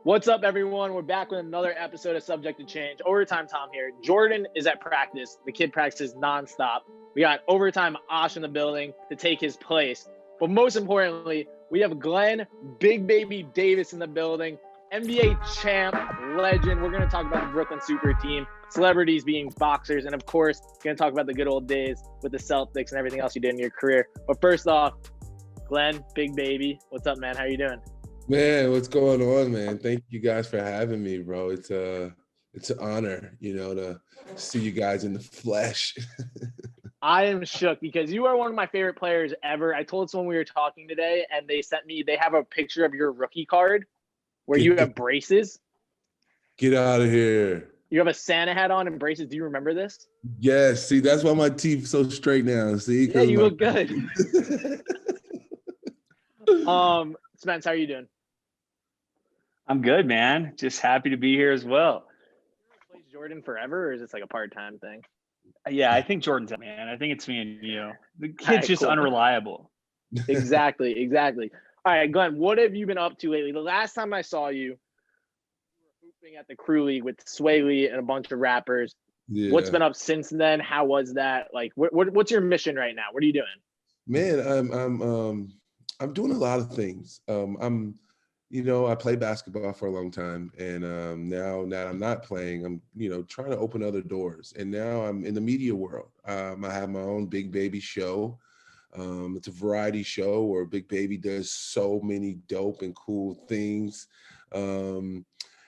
What's up, everyone? We're back with another episode of Subject2Change. Overtime Tom here. Jordan is at practice. The kid practices nonstop. We got Overtime Osh in the building to take his place. But most importantly, we have Glen Big Baby Davis in the building. NBA champ, legend. We're going to talk about the Brooklyn Super Team, celebrities being boxers, and of course, going to talk about the good old days with the Celtics and everything else you did in your career. But first off, Glen, Big Baby, what's up, man? How you doing? Man, what's going on, man? Thank you guys for having me, bro. It's an honor, to see you guys in the flesh. I am shook because you are one of my favorite players ever. I told someone we were talking today, and they have a picture of your rookie card where you have braces. Get out of here. You have a Santa hat on and braces. Do you remember this? Yes. See, that's why my teeth so straight now. See? Yeah, you look good. Spence, how are you doing? I'm good, man. Just happy to be here as well. Plays Jordan forever, or is this like a part-time thing? Yeah, I think Jordan's up, man. I think it's me and you. The kid's just cool. Unreliable. Exactly. All right, Glenn, what have you been up to lately? The last time I saw you were hooping at the Crew League with Sway Lee and a bunch of rappers. Yeah. What's been up since then? How was that? Like, what's your mission right now? What are you doing? Man, I'm doing a lot of things. I played basketball for a long time, and now that I'm not playing, I'm, trying to open other doors. And now I'm in the media world. I have my own Big Baby show. It's a variety show where Big Baby does so many dope and cool things. I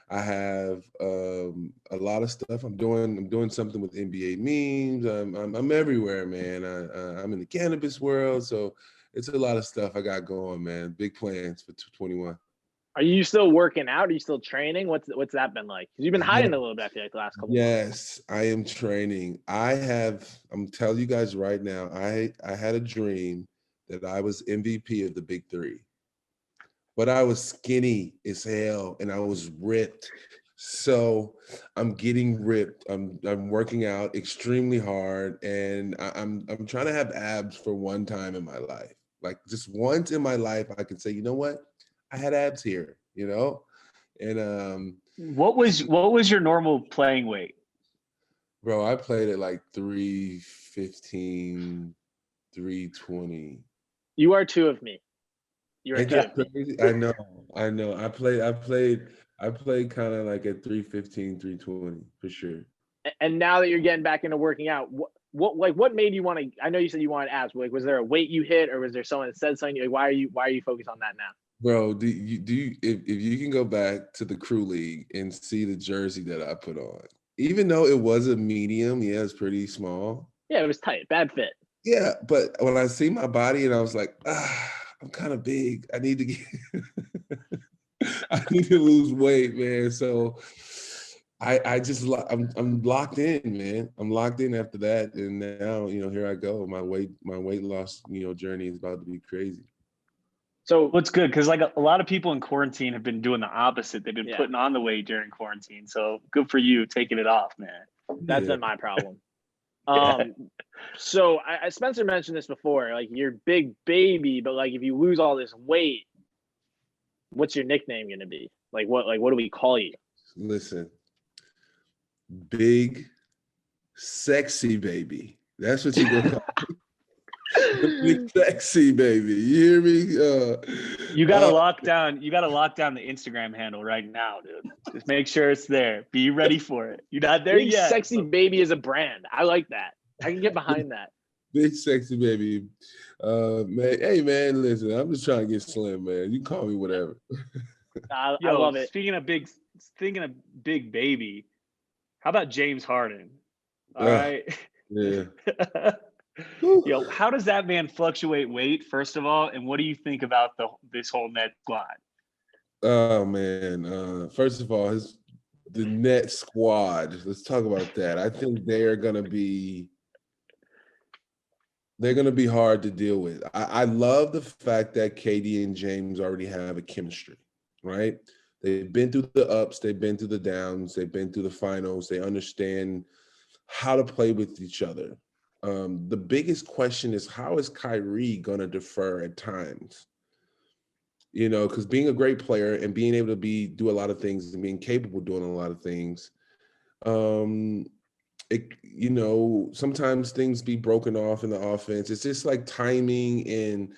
have a lot of stuff I'm doing something with NBA memes. I'm everywhere, man. I'm in the cannabis world, so it's a lot of stuff I got going, man. Big plans for 2021. Are you still working out? Are you still training? What's that been like? Because you've been hiding a little bit, I feel like, the last couple of months. Yes, I am training. I'm telling you guys right now, I had a dream that I was MVP of the Big Three. But I was skinny as hell and I was ripped. So I'm getting ripped. I'm working out extremely hard, and I'm trying to have abs for one time in my life. Like just once in my life, I can say, you know what? I had abs here, And what was your normal playing weight? Bro, I played at like 315, 320. You are two of me. You're crazy. I know. I played kind of like at 315, 320 for sure. And now that you're getting back into working out, what made you want to? I know you said you wanted abs, but like, was there a weight you hit, or was there someone that said something? Like, why are you focused on that now? Bro, if you can go back to the Crew League and see the jersey that I put on, even though it was a medium, yeah, it's pretty small. Yeah, it was tight, bad fit. Yeah, but when I see my body and I was like, I'm kind of big. I need to lose weight, man. So I'm locked in, man. I'm locked in after that, and now here I go. My weight loss journey is about to be crazy. So what's good, because like a lot of people in quarantine have been doing the opposite. They've been putting on the weight during quarantine. So good for you taking it off, man. That's been my problem. So Spencer mentioned this before, like you're Big Baby, but like if you lose all this weight, what's your nickname gonna be? Like what do we call you? Listen, Big Sexy Baby. That's what you gonna call me. Big Sexy Baby. You hear me? You gotta lock down the Instagram handle right now, dude. Just make sure it's there. Be ready for it. You're not there Big yet. Sexy Baby is a brand. I like that. I can get behind that. Big Sexy Baby. Man, hey man, listen, I'm just trying to get slim, man. You can call me whatever. I love it. Speaking of Big Baby, how about James Harden? All right. Yeah. Yo, how does that man fluctuate weight, first of all, and what do you think about this whole net squad? Oh man, first of all, the net squad. Let's talk about that. I think they're gonna be hard to deal with. I love the fact that KD and James already have a chemistry, right? They've been through the ups, they've been through the downs, they've been through the finals. They understand how to play with each other. The biggest question is, how is Kyrie going to defer at times? you know, because being a great player and being able to do a lot of things and being capable of doing a lot of things, you know, sometimes things be broken off in the offense. It's just like timing and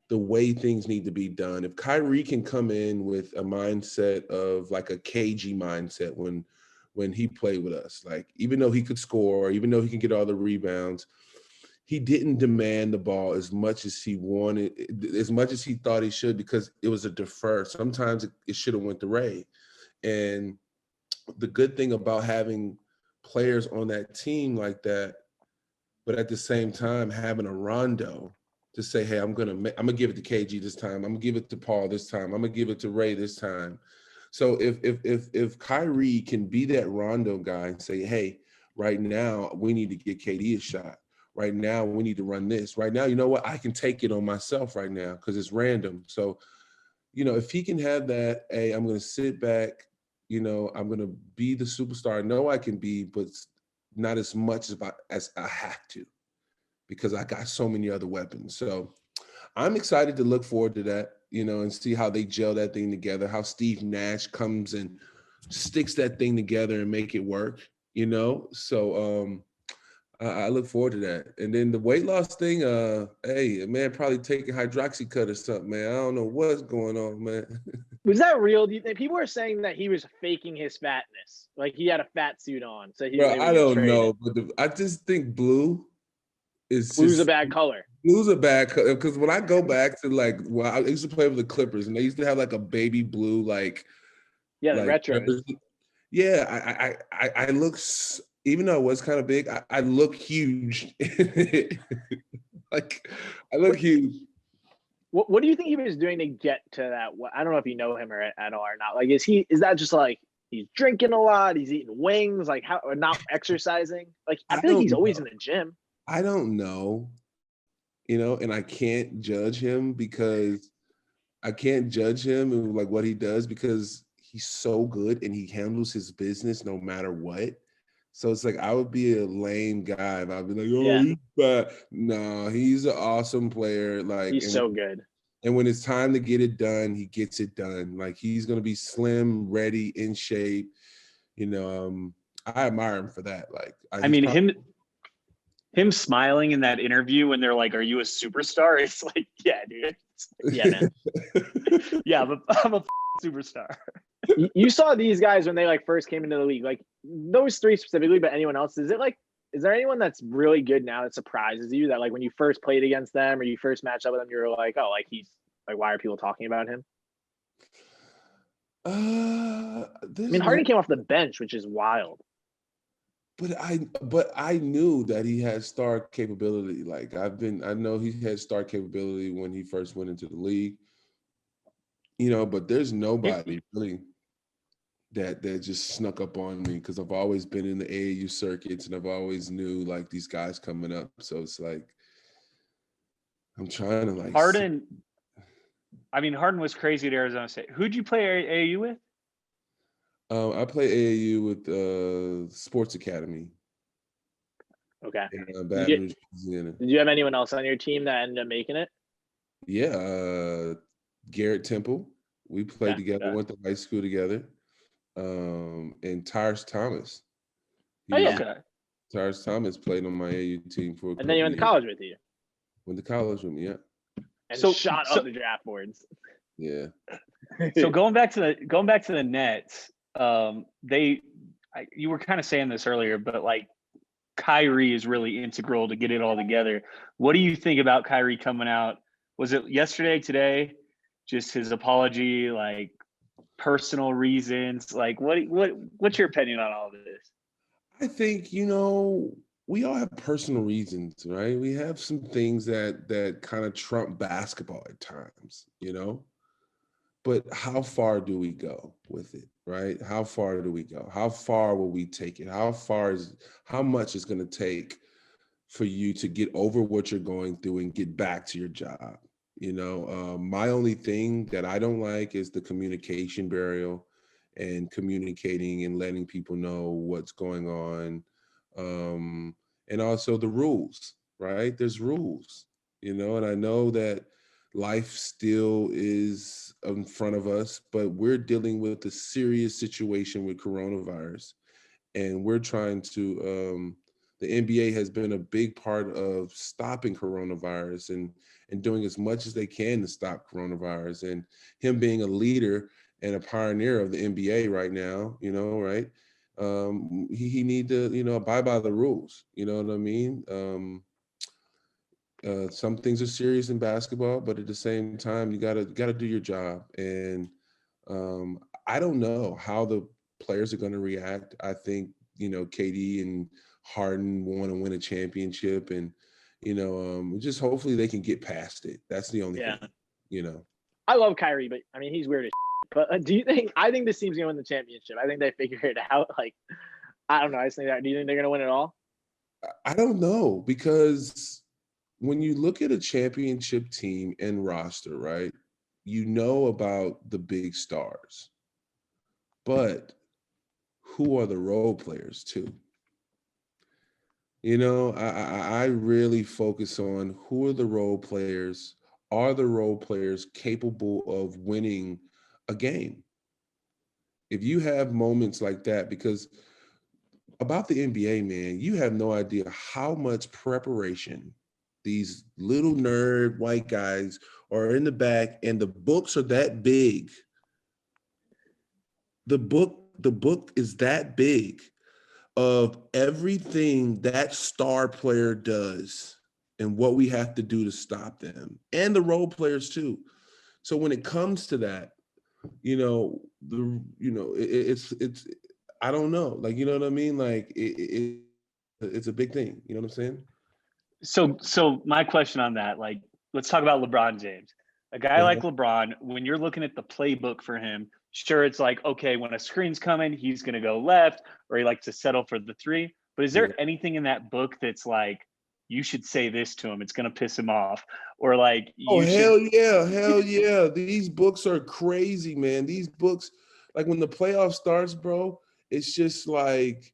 the way things need to be done. If Kyrie can come in with a mindset of like a KG mindset when he played with us, like even though he could score, even though he can get all the rebounds, he didn't demand the ball as much as he wanted, as much as he thought he should, because it was a defer. Sometimes it should have went to Ray. And the good thing about having players on that team like that, but at the same time having a Rondo to say, hey, I'm gonna give it to KG this time. I'm gonna give it to Paul this time. I'm gonna give it to Ray this time. So if Kyrie can be that Rondo guy and say, hey, right now we need to get KD a shot. Right now we need to run this. Right now, you know what? I can take it on myself right now because it's random. So, you know, if he can have that, hey, I'm gonna sit back, you know, I'm gonna be the superstar I know I can be, but not as much as I have to, because I got so many other weapons. So I'm excited to look forward to that, you know, and see how they gel that thing together, how Steve Nash comes and sticks that thing together and make it work, you know? So I look forward to that. And then the weight loss thing, hey, man, probably taking hydroxycut or something, man. I don't know what's going on, man. Was that real? Do you think people were saying that he was faking his fatness? Like he had a fat suit on. So Bro, I don't know, but I just think blue is blue's a bad color. Blue's a bad color, because when I go back to like, well, I used to play with the Clippers and they used to have like a baby blue, like, yeah, the retro. Yeah, I look, even though it was kind of big, I look huge. Like, I look huge. What do you think he was doing to get to that? I don't know if you know him at all or not. Like, is that just like he's drinking a lot, he's eating wings, like how, or not exercising? Like, I feel like he's always in the gym. I don't know, you know, and I can't judge him because like what he does, because he's so good and he handles his business no matter what. So it's like, I would be a lame guy if I'd be like, oh, he's bad. No, he's an awesome player. Like, he's so good. And when it's time to get it done, he gets it done. Like, he's going to be slim, ready, in shape. You know, I admire him for that. Like, him smiling in that interview when they're like, are you a superstar? It's like, yeah, dude. Yeah, man. Yeah, I'm a superstar. You saw these guys when they like first came into the league, like those three specifically, but anyone else? Is there anyone that's really good now that surprises you, that like when you first played against them or you first matched up with them, you were like, oh, like he's like, why are people talking about him? Harden came off the bench, which is wild. But I knew that he had star capability. Like, I know he had star capability when he first went into the league. You know, but there's nobody really that just snuck up on me, because I've always been in the AAU circuits and I've always knew like these guys coming up. So it's like, I'm trying to like Harden. Harden was crazy at Arizona State. Who'd you play AAU with? I play AAU with Sports Academy. Okay. In Baton Rouge, Louisiana. Did you have anyone else on your team that ended up making it? Yeah, Garrett Temple. We played together, went to high school together. And Tyrus Thomas. Tyrus Thomas played on my AAU team for a couple. And then he went to college with you. Went to college with me, yeah. And so shot up the draft boards. Yeah. So going back to the Nets, you were kind of saying this earlier, but like Kyrie is really integral to get it all together. What do you think about Kyrie coming out? Was it yesterday, today? Just his apology, like personal reasons? Like what's your opinion on all of this? I think, you know, we all have personal reasons, right? We have some things that kind of trump basketball at times, you know? But how far do we go with it, right? How far do we go? How far will we take it? How much is going to take for you to get over what you're going through and get back to your job? You know, my only thing that I don't like is the communication barrier and communicating and letting people know what's going on. And also the rules, right? There's rules, you know, and I know that life still is in front of us, but we're dealing with a serious situation with coronavirus, and we're trying to. The NBA has been a big part of stopping coronavirus and doing as much as they can to stop coronavirus. And him being a leader and a pioneer of the NBA right now, right? He need to, abide by the rules. You know what I mean? Some things are serious in basketball, but at the same time, you gotta do your job. And I don't know how the players are going to react. I think KD and Harden want to win a championship, and just hopefully they can get past it. That's the only thing. I love Kyrie, but I mean he's weird as shit. But do you think? I think this team's gonna win the championship. I think they figured it out. Like I don't know. I just think that. Do you think they're gonna win it all? I don't know, because when you look at a championship team and roster, right, you know about the big stars, but who are the role players too? I really focus on who are the role players. Are the role players capable of winning a game? If you have moments like that, because about the NBA, man, you have no idea how much preparation these little nerd white guys are in the back, and the books are that big. The book is that big of everything that star player does and what we have to do to stop them, and the role players too. So when it comes to that, it's I don't know, like, you know what I mean? Like it's a big thing. You know what I'm saying? So my question on that, like, let's talk about LeBron James. A guy like LeBron, when you're looking at the playbook for him, sure, it's like, okay, when a screen's coming, he's going to go left, or he likes to settle for the three. But is there anything in that book that's like, you should say this to him, it's going to piss him off? Or like, hell yeah. These books are crazy, man. These books, like when the playoff starts, bro, it's just like,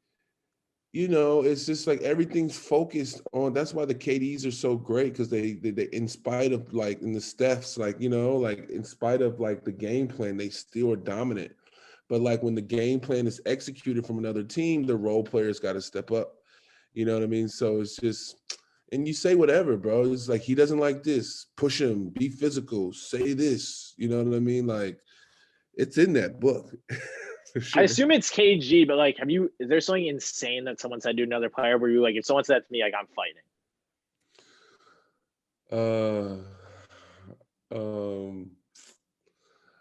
it's just like everything's focused on. That's why the KDs are so great, because they in spite of, like, in the Stephs, like, like in spite of like the game plan, they still are dominant. But like when the game plan is executed from another team, the role players got to step up. You know what I mean? So it's just, and you say whatever, bro. It's like, he doesn't like this. Push him. Be physical. Say this. You know what I mean? Like, it's in that book. Sure. I assume it's KG, but like, is there something insane that someone said to another player where you like, if someone said that to me, like, I'm fighting?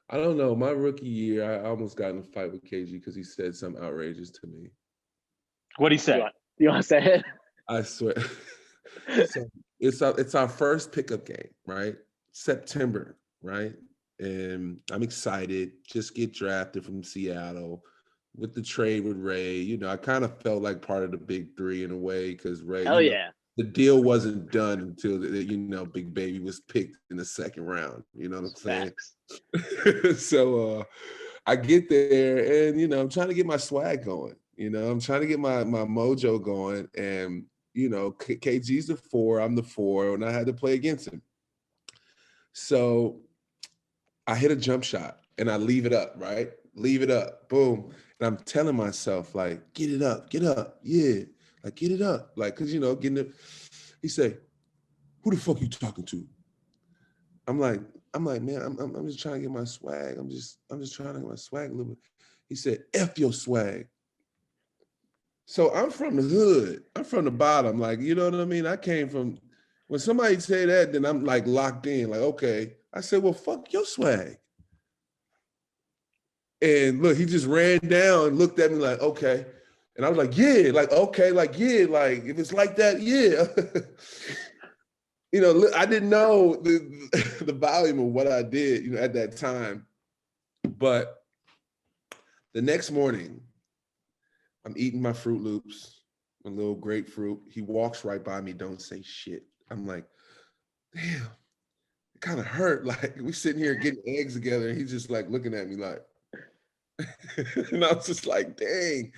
I don't know. My rookie year, I almost got in a fight with KG because he said something outrageous to me. What'd he say? You want to say it? I swear. So it's our first pickup game, right? September, right? And I'm excited. Just get drafted from Seattle with the trade with Ray. I kind of felt like part of the big three in a way, because Ray, the deal wasn't done until Big Baby was picked in the second round. You know what I'm saying? So I get there, and I'm trying to get my swag going. I'm trying to get my mojo going, and KG's the 4, I'm the 4, and I had to play against him. So I hit a jump shot and I leave it up, right? Leave it up, boom. And I'm telling myself, like, get it up, yeah. Like, get it up. Like, cause getting it. He say, who the fuck you talking to? I'm like, man, I'm just trying to get my swag. I'm just trying to get my swag a little bit. He said, F your swag. So I'm from the hood. I'm from the bottom. Like, you know what I mean? I came from, when somebody say that, then I'm like locked in, like, okay. I said, well, fuck your swag. And look, he just ran down and looked at me like, okay. And I was like, yeah, like, okay, like, yeah, like, if it's like that, yeah. I didn't know the volume of what I did, at that time. But the next morning, I'm eating my Fruit Loops, a little grapefruit. He walks right by me, don't say shit. I'm like, damn, it kind of hurt. Like, we sitting here getting eggs together, and he's just like looking at me like, and I was just like, dang.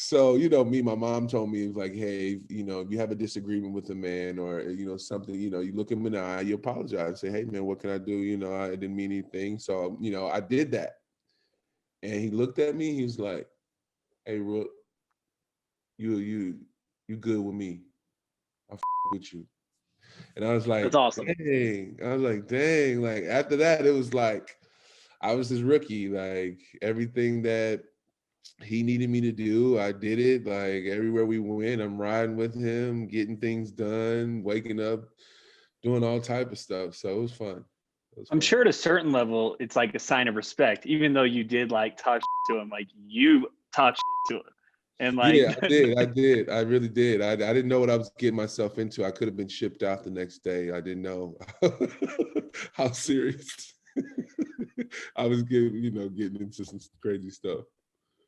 So, my mom told me, it was like, hey, if you have a disagreement with a man or, something, you look him in the eye, you apologize, say, hey, man, what can I do? I didn't mean anything. So, I did that. And he looked at me, he was like, hey, Rook, you good with me. I'll with you. And I was like, That's awesome. dang. I was like, dang. Like, after that, it was like, I was his rookie. Like, everything that he needed me to do, I did it. Like, everywhere we went, I'm riding with him, getting things done, waking up, doing all type of stuff. So it was fun. I'm sure at a certain level, it's like a sign of respect, even though you did like talk to him, like you talk to him. And like, yeah, I did. I really did. I didn't know what I was getting myself into. I could have been shipped out the next day. I didn't know how serious I was getting into some crazy stuff.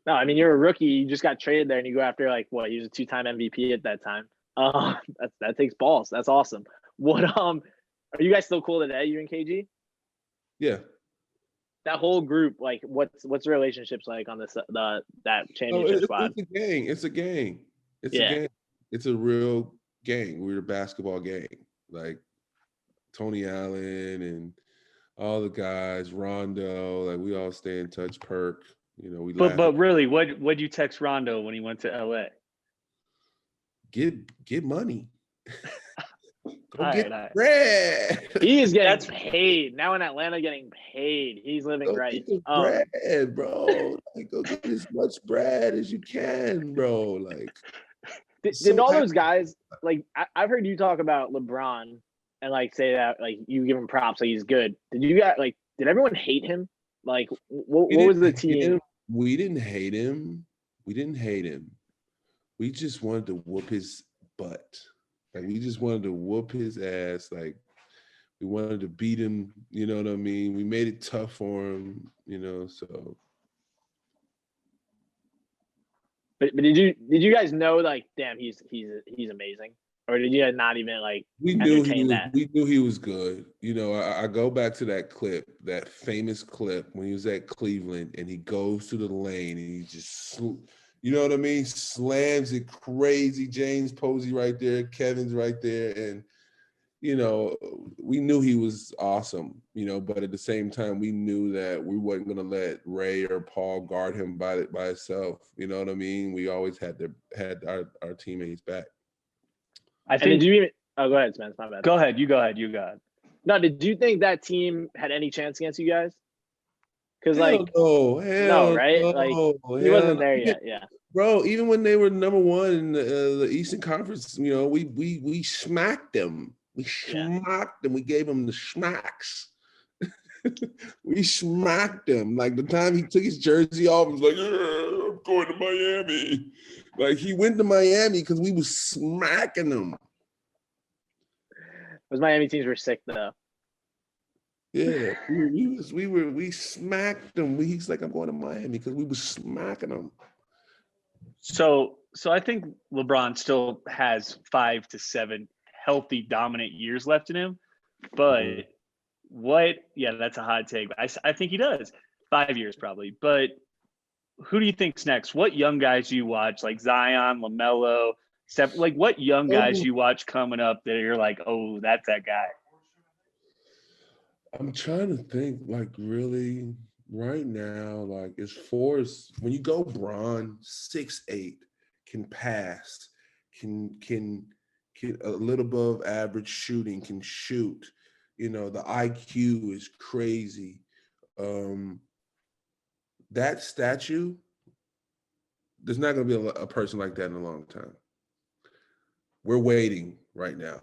No, I mean, you're a rookie. You just got traded there, and you go after he was a 2-time MVP at that time. That takes balls. That's awesome. What are you guys still cool today? You and KG? Yeah. That whole group, like, what's the relationships like on that championship squad? It's a gang. It's a gang. It's a gang. It's a real gang. We're a basketball gang. Like Tony Allen and all the guys, Rondo, like we all stay in touch. Perk, we. But really, what'd you text Rondo when he went to LA? Get money. Go all get right. bread. He is getting paid now in Atlanta. Getting paid. He's living right. Get the bread, bro. Like, go get as much bread as you can, bro. Like, did all those guys like? I've heard you talk about LeBron and like say that like you give him props, like he's good. Did you guys like? Did everyone hate him? Like, what was the team? We didn't hate him. We didn't hate him. We just wanted to whoop his butt. Like, we just wanted to whoop his ass. Like, we wanted to beat him. You know what I mean? We made it tough for him. So. But did you guys know like, damn, he's amazing, or did you guys not even like? We knew he was good. I go back to that clip, that famous clip when he was at Cleveland and he goes to the lane and he just. You know what I mean? Slams it crazy. James Posey right there. Kevin's right there. And, we knew he was awesome, but at the same time, we knew that we wasn't going to let Ray or Paul guard him by himself. You know what I mean? We always had our teammates back. I think. Did you even? Oh, go ahead, Spence. My bad. Go ahead. You go ahead. You got it. No, did you think that team had any chance against you guys? Because no, right? No, like he wasn't there yet. Yeah, bro. Even when they were number one in the Eastern Conference, we smacked them. We smacked them. We gave them the smacks. We smacked him. Like the time he took his jersey off, he was like, I'm going to Miami. Like he went to Miami because we was smacking them. Those Miami teams were sick though. Yeah, we smacked them. He's like, I'm going to Miami because we was smacking them. So I think LeBron still has 5 to 7 healthy, dominant years left in him. But that's a hot take. I think he does. 5 years probably. But who do you think's next? What young guys do you watch? Like Zion, LaMelo, Steph, like what young guys you watch coming up that you're like, oh, that's that guy? I'm trying to think, like, really right now, like as far as when you go Bron, 6'8", can pass, can a little above average shooting, can shoot. The IQ is crazy. That statue, there's not going to be a person like that in a long time. We're waiting right now,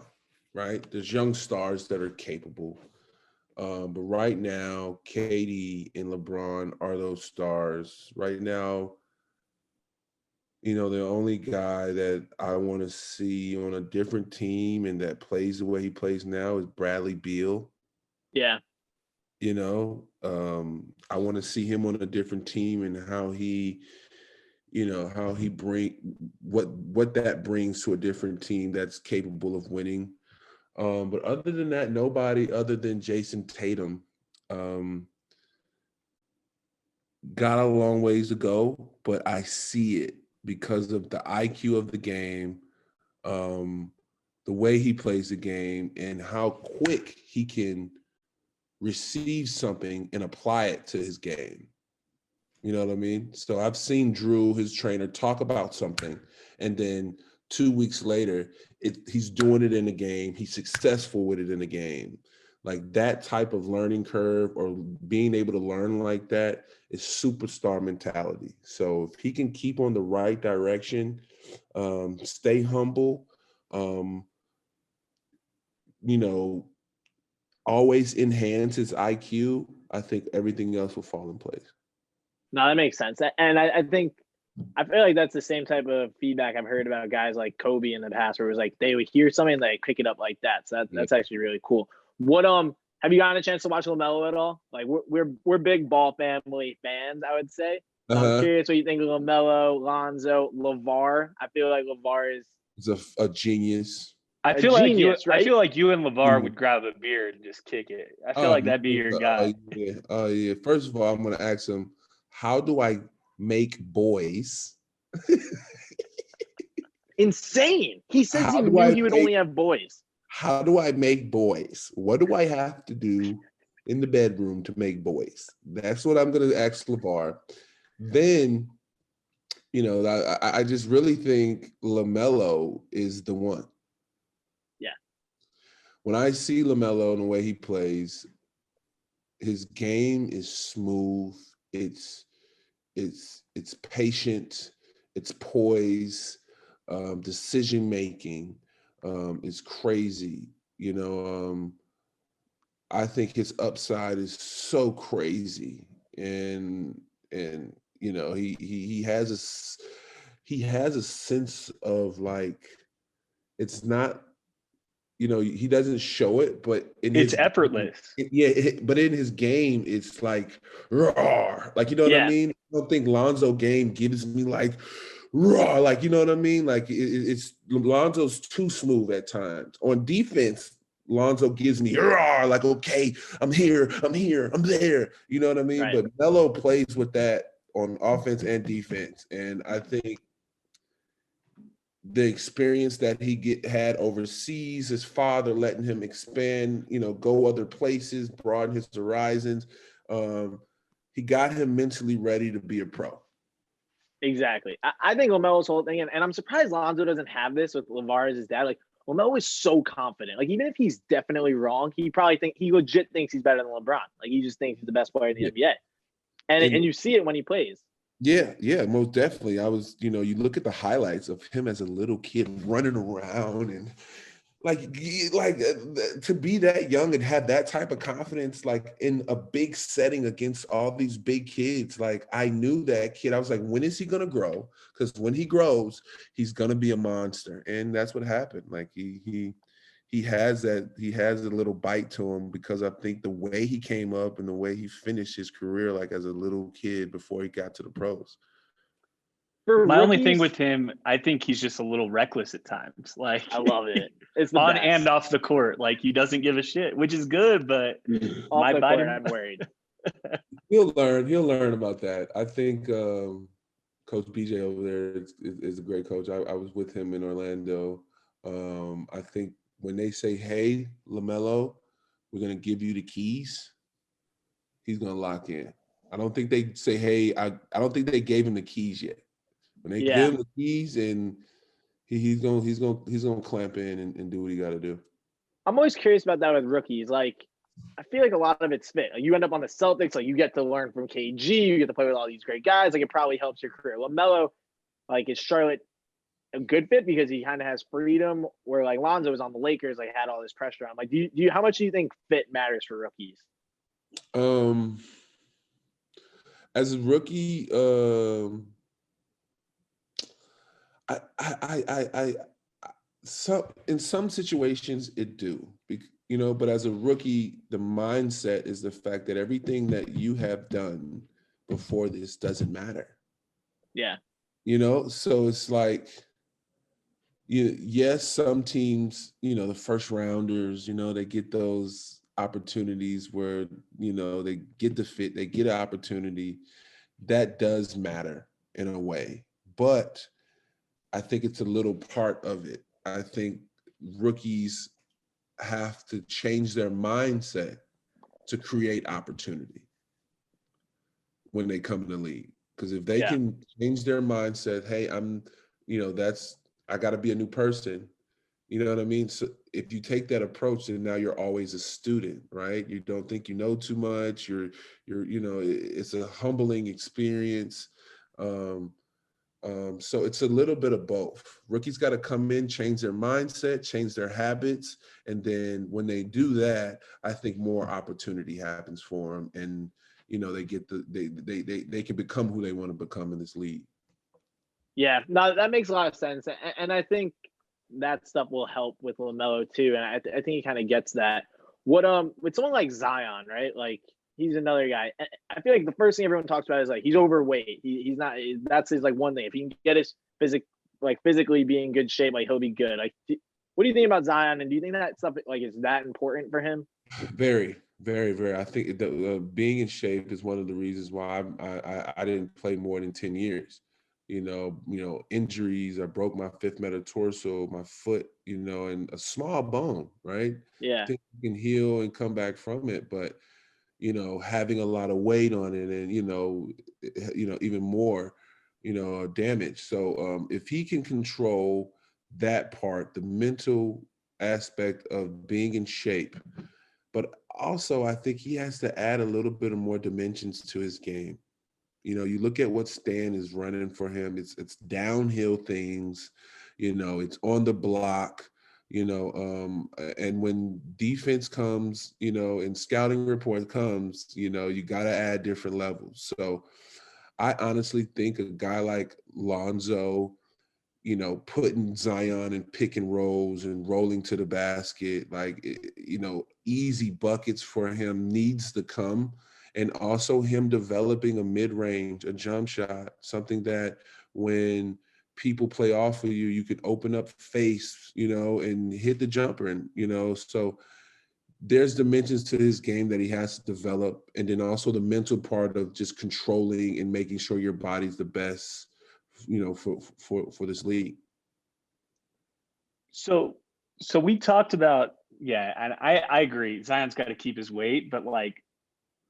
right? There's young stars that are capable. But right now, KD and LeBron are those stars. Right now, the only guy that I want to see on a different team and that plays the way he plays now is Bradley Beal. Yeah. I want to see him on a different team and how he bring what that brings to a different team that's capable of winning. But other than that, nobody other than Jason Tatum got a long ways to go, but I see it. because of the IQ of the game, the way he plays the game, and how quick he can receive something and apply it to his game. You know what I mean? So I've seen Drew, his trainer, talk about something, and then 2 weeks later, he's doing it in the game. He's successful with it in the game. Like that type of learning curve or being able to learn like that is superstar mentality. So if he can keep on the right direction, stay humble, you know, always enhance his IQ, I think everything else will fall in place. No, that makes sense. And I think I feel like that's the same type of feedback I've heard about guys like Kobe in the past, where it was like they would hear something and they pick it up like that. So that's actually really cool. What have you gotten a chance to watch LaMelo at all? Like we're big ball family fans, I would say. So I'm curious what you think of LaMelo, Lonzo, LeVar. I feel like LeVar is a genius. I feel like you and LeVar would grab a beer and just kick it. I feel like that'd be your guy. Oh yeah. First of all, I'm gonna ask him, how do I make boys? Insane. He says he knew he would only have boys. How do I make boys? What do I have to do in the bedroom to make boys? That's what I'm gonna ask LeVar. Then, you know, I just really think LaMelo is the one. Yeah. When I see LaMelo and the way he plays, his game is smooth. It's patient. It's poise. Decision making is crazy. You know, I think his upside is so crazy, and you know, he has a sense of like, it's not, you know, he doesn't show it, but it's effortless. But in his game, it's like raw. Like, you know what I mean? I don't think Lonzo game gives me like raw. Like, you know what I mean? Like it's Lonzo's too smooth at times. On defense, Lonzo gives me raw. Like, okay, I'm here, I'm there. You know what I mean? Right. But Melo plays with that on offense and defense, and I think the experience that he had overseas, his father letting him expand, you know, go other places, broaden his horizons. He got him mentally ready to be a pro. Exactly. I think LaMelo's whole thing, and I'm surprised Lonzo doesn't have this with LeVar as his dad. Like, LaMelo is so confident. Like, even if he's definitely wrong, he legit thinks he's better than LeBron. Like, he just thinks he's the best player in the NBA. And you see it when he plays. Yeah, most definitely. You know, you look at the highlights of him as a little kid running around and like to be that young and have that type of confidence, like in a big setting against all these big kids. Like, I knew that kid. I was like, when is he going to grow? Because when he grows, he's going to be a monster. And that's what happened. Like he has a little bite to him, because I think the way he came up and the way he finished his career, like as a little kid before he got to the pros. My only thing with him, I think he's just a little reckless at times. Like, I love it. It's on and off the court. Like, he doesn't give a shit, which is good, but off the court, I'm worried. He'll learn about that. I think Coach BJ over there is a great coach. I was with him in Orlando. I think when they say, hey, LaMelo, we're going to give you the keys, he's going to lock in. I don't think they say, hey, I don't think they gave him the keys yet. When they give him the keys, and he's gonna clamp in and do what he got to do. I'm always curious about that with rookies. Like, I feel like a lot of it's fit. Like, you end up on the Celtics, like you get to learn from KG, you get to play with all these great guys. Like, it probably helps your career. LaMelo, like, is Charlotte a good fit because he kind of has freedom, where like Lonzo was on the Lakers, like had all this pressure on. Like, do you how much do you think fit matters for rookies? As a rookie, in some situations it do, you know, but as a rookie, the mindset is the fact that everything that you have done before this doesn't matter. Yeah. You know, so it's like, yes, some teams, you know, the first rounders, you know, they get those opportunities where, you know, they get the fit, they get an opportunity. That does matter in a way. but I think it's a little part of it. I think rookies have to change their mindset to create opportunity when they come to the league. Because if they can change their mindset, hey, I got to be a new person. You know what I mean? So if you take that approach, then now you're always a student, right? You don't think you know too much. It's a humbling experience. So it's a little bit of both. Rookies got to come in, change their mindset, change their habits. And then when they do that, I think more opportunity happens for them. And, they get they can become who they want to become in this league. Yeah, no, that makes a lot of sense. And I think that stuff will help with LaMelo too. And I think he kind of gets that. With someone like Zion, right? Like, he's another guy. I feel like the first thing everyone talks about is like, he's overweight. He's not, that's his like one thing. If he can get his physically be in good shape, like, he'll be good. Like, what do you think about Zion? And do you think that stuff like is that important for him? Very, very, very. I think that being in shape is one of the reasons why I didn't play more than 10 years. Injuries. I broke my 5th metatarsal, my foot, and a small bone, right? Yeah. I think you can heal and come back from it, but having a lot of weight on it and, even more, damage. So if he can control that part, the mental aspect of being in shape, but also I think he has to add a little bit of more dimensions to his game. You look at what Stan is running for him. It's downhill things, it's on the block, and when defense comes, and scouting report comes, you got to add different levels. So I honestly think a guy like Lonzo, putting Zion in pick and rolls and rolling to the basket, like, easy buckets for him needs to come. And also him developing a mid-range, a jump shot, something that when people play off of you, you can open up face, and hit the jumper. And, so there's dimensions to his game that he has to develop. And then also the mental part of just controlling and making sure your body's the best, for this league. So we talked about, and I agree. Zion's got to keep his weight, but like,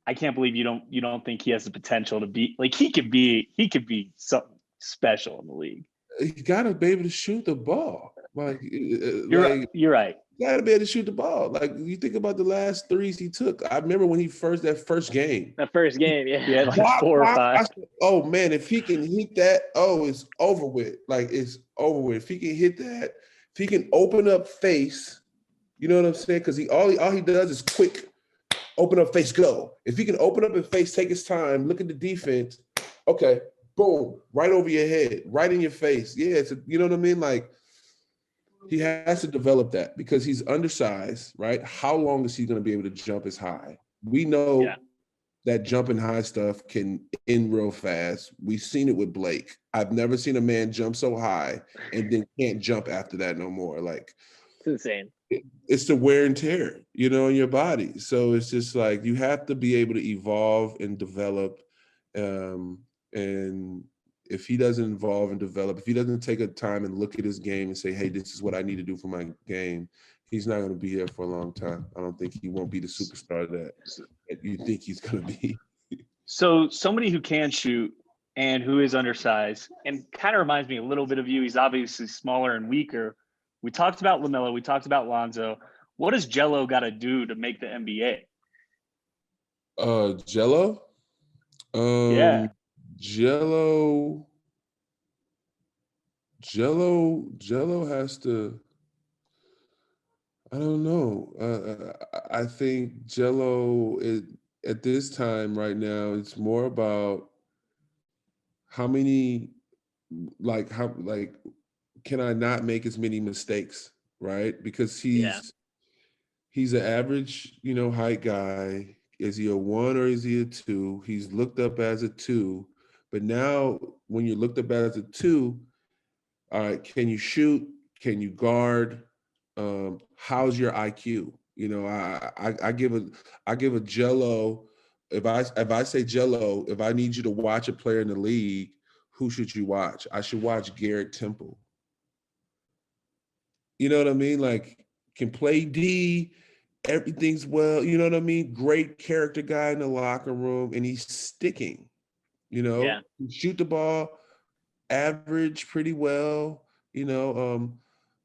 I can't believe you don't think he has the potential to be like, he could be something special in the league. You gotta be able to shoot the ball. Like, you're right. You gotta be able to shoot the ball. Like, you think about the last threes he took. I remember when that first game. Yeah, like 4 or 5. Oh man, if he can hit that, it's over with. Like, it's over with. If he can hit that, if he can open up face, you know what I'm saying? Because all he does is quick. Open up face, go. If he can open up and face, take his time, look at the defense. Okay, boom, right over your head, right in your face. Yeah, you know what I mean? Like, he has to develop that because he's undersized, right? How long is he going to be able to jump as high? We know that jumping high stuff can end real fast. We've seen it with Blake. I've never seen a man jump so high and then can't jump after that no more. Like, it's insane. It's the wear and tear, in your body. So it's just like you have to be able to evolve and develop. And if he doesn't evolve and develop, if he doesn't take a time and look at his game and say, hey, this is what I need to do for my game, he's not going to be here for a long time. I don't think he won't be the superstar that you think he's going to be. So somebody who can shoot and who is undersized and kind of reminds me a little bit of you. He's obviously smaller and weaker. We talked about LaMelo. We talked about Lonzo. What does Jello got to do to make the NBA? Jello? Jello has to, I don't know. I think Jello at this time right now, it's more about can I not make as many mistakes, right? Because he's an average, height guy. Is he a 1 or is he a 2? He's looked up as a 2, but now when you're looked up as a 2, all right, can you shoot? Can you guard? How's your IQ? I give a Jello. If I say Jello, if I need you to watch a player in the league who should you watch? I should watch Garrett Temple. You know what I mean? Like, can play D, everything's well, you know what I mean? Great character guy in the locker room, and he's sticking, you know? Yeah. Shoot the ball, average pretty well, you know,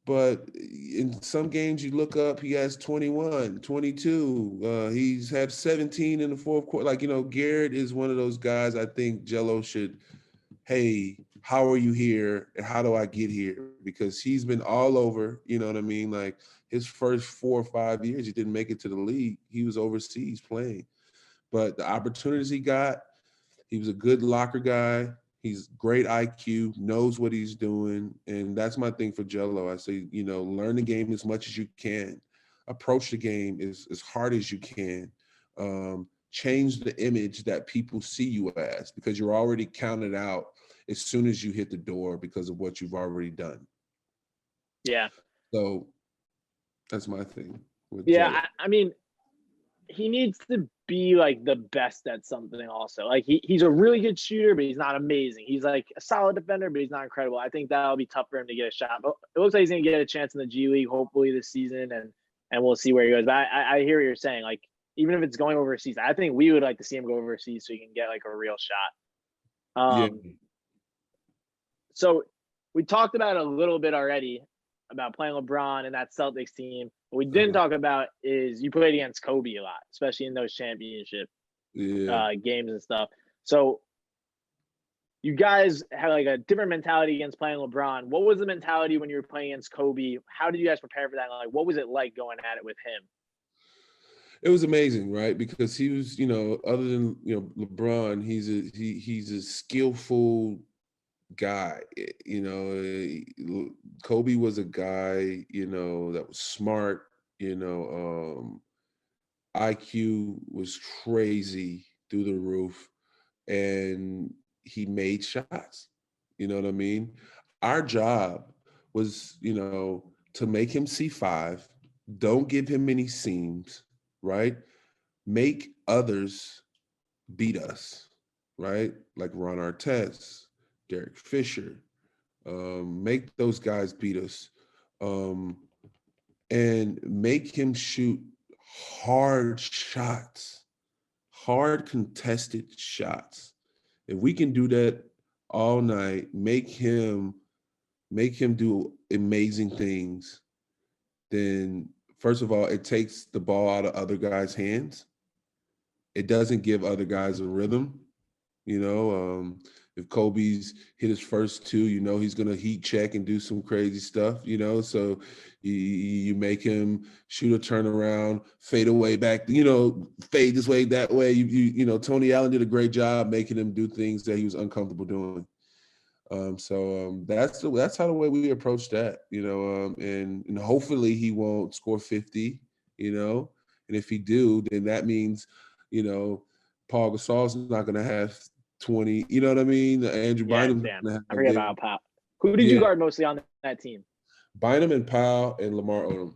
but in some games you look up, he has 21, 22. He's had 17 in the fourth quarter. Like, you know, Garrett is one of those guys I think Jello should, hey, how are you here? And how do I get here? Because he's been all over, you know what I mean? Like his first 4 or 5 years, he didn't make it to the league. He was overseas playing. But the opportunities he got, he was a good locker guy. He's great IQ, knows what he's doing. And that's my thing for Jello. I say, you know, learn the game as much as you can. Approach the game as hard as you can. Change the image that people see you as, because you're already counted out as soon as you hit the door because of what you've already done. Yeah. So that's my thing. Yeah, I mean, he needs to be like the best at something also. Like he's a really good shooter, but he's not amazing. He's like a solid defender, but he's not incredible. I think that'll be tough for him to get a shot. But it looks like he's gonna get a chance in the G League hopefully this season, and we'll see where he goes. But I hear what you're saying. Like even if it's going overseas, I think we would like to see him go overseas so he can get like a real shot. Yeah. So we talked about it a little bit already about playing LeBron and that Celtics team. What we didn't talk about is you played against Kobe a lot, especially in those championship games and stuff. So you guys had like a different mentality against playing LeBron. What was the mentality when you were playing against Kobe? How did you guys prepare for that? Like, what was it like going at it with him? It was amazing, right? Because he was, you know, other than, you know, LeBron, he's a skillful guy. You know, Kobe was a guy, you know, that was smart, you know, IQ was crazy through the roof, and he made shots. You know what I mean? Our job was, you know, to make him see 5, don't give him any seams, right? Make others beat us, right? Like Ron Artest, Derek Fisher, make those guys beat us, and make him shoot hard shots, hard contested shots. If we can do that all night, make him do amazing things, then first of all, it takes the ball out of other guys' hands. It doesn't give other guys a rhythm. You know, if Kobe's hit his first 2, you know, he's going to heat check and do some crazy stuff, you know, so you make him shoot a turnaround, fade away back, you know, fade this way, that way. You know, Tony Allen did a great job making him do things that he was uncomfortable doing. So that's how the way we approach that, you know, and hopefully he won't score 50, you know, and if he do, then that means, you know, Paul Gasol's not going to have 20, you know what I mean? Andrew Bynum. I forget about Pop. Who did you guard mostly on that team? Bynum and Powell and Lamar Odom.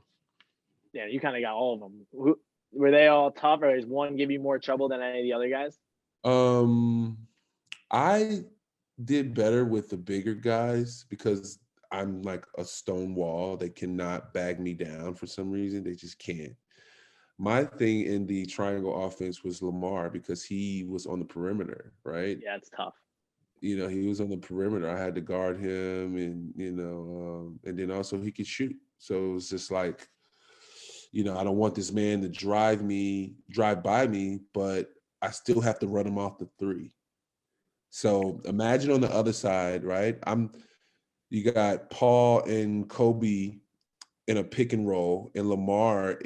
Yeah, you kind of got all of them. Were they all tough, or does one give you more trouble than any of the other guys? I did better with the bigger guys because I'm like a stone wall. They cannot bag me down for some reason. They just can't. My thing in the triangle offense was Lamar because he was on the perimeter, right? Yeah, it's tough. You know, he was on the perimeter. I had to guard him, and, you know, and then also he could shoot. So it was just like, you know, I don't want this man to drive by me, but I still have to run him off the 3. So imagine on the other side, right? You got Paul and Kobe in a pick and roll, and Lamar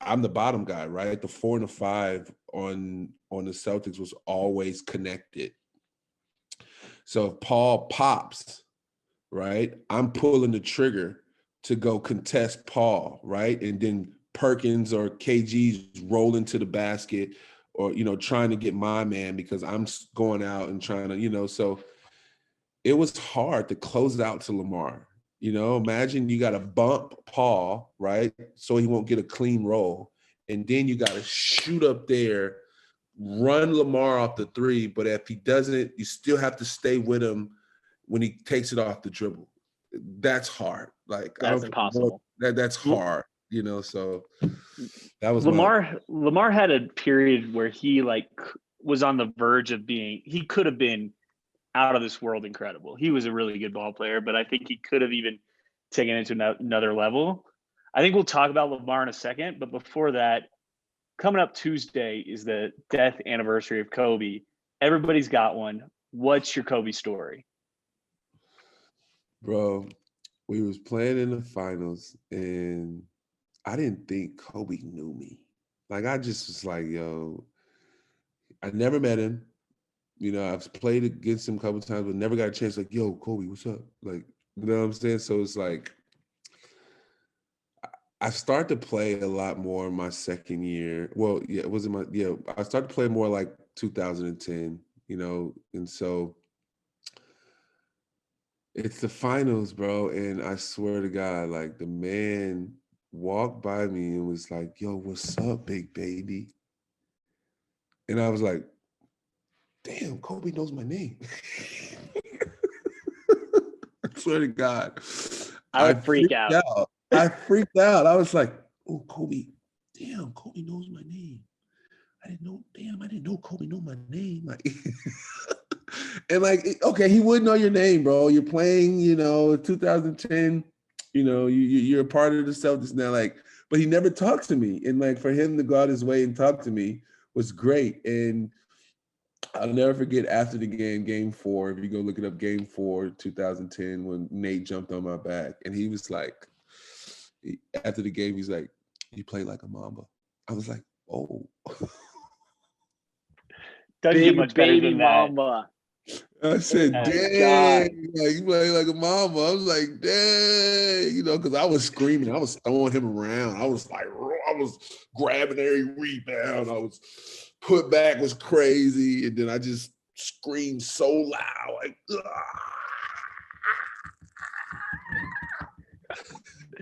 I'm the bottom guy, right? The 4 and the 5 on the Celtics was always connected. So if Paul pops, right, I'm pulling the trigger to go contest Paul, right? And then Perkins or KG's rolling to the basket, or, you know, trying to get my man because I'm going out and trying to, you know, so it was hard to close it out to Lamar. You know, imagine you got to bump Paul, right? So he won't get a clean roll. And then you got to shoot up there run Lamar off the three, but if he doesn't, you still have to stay with him when he takes it off the dribble. That's hard. Like That's impossible. That's hard, you know. So that was Lamar had a period where he like was on the verge of being. He could have been out of this world incredible. He was a really good ball player, but I think he could have even taken it to another level. I think we'll talk about Lamar in a second, but before that, coming up Tuesday is the death anniversary of Kobe. Everybody's got one. What's your Kobe story? Bro, we was playing in the finals, and I didn't think Kobe knew me. Like, I just was like, yo, I never met him. You know, I've played against him a couple times, but never got a chance. Like, yo, Kobe, what's up? Like, you know what I'm saying? So it's like, I started to play a lot more in my second year. Well, yeah, it wasn't I started to play more like 2010, you know, and so it's the finals, bro. And I swear to God, like the man walked by me and was like, yo, what's up, big baby? And I was like, damn, Kobe knows my name. I swear to God. I would freak out. I freaked out. I was like, oh, Kobe. Damn, Kobe knows my name. I didn't know Kobe knew my name. Like, and like, okay, he would know your name, bro. You're playing, you know, 2010, you know, you're a part of the Celtics now, like, but he never talked to me. And like, for him to go out his way and talk to me was great. And I'll never forget after the game 4, if you go look it up, game 4, 2010, when Nate jumped on my back. And he was like, after the game, he's like, you play like a Mamba. I was like, oh. Doesn't get much better than Mamba. That. I said, dang, like, you play like a Mamba. I was like, dang, you know, because I was screaming. I was throwing him around. I was like, I was grabbing every rebound. I was put back was crazy. And then I just screamed so loud, like,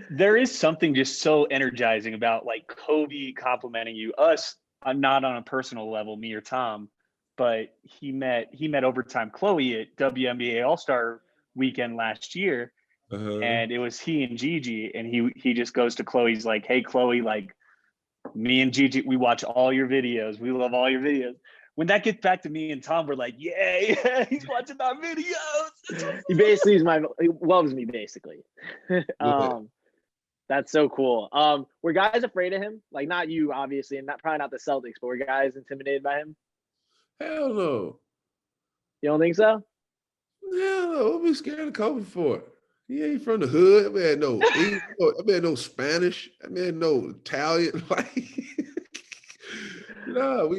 There is something just so energizing about like Kobe complimenting you. Us, I'm not on a personal level, me or Tom, but he met Overtime Chloe at WNBA All-Star weekend last year. And it was he and Gigi, and he just goes to Chloe's like, hey, Chloe, like me and Gigi, we watch all your videos. We love all your videos. When that gets back to me and Tom, we're like, yeah, he's watching our videos. He basically he loves me, basically. That's so cool. Were guys afraid of him? Like, not you, obviously, and probably not the Celtics, but were guys intimidated by him? Hell no. You don't think so? Hell no. What be scared of Kobe for? He ain't from the hood. That man no Spanish. That man no Italian. Like, no,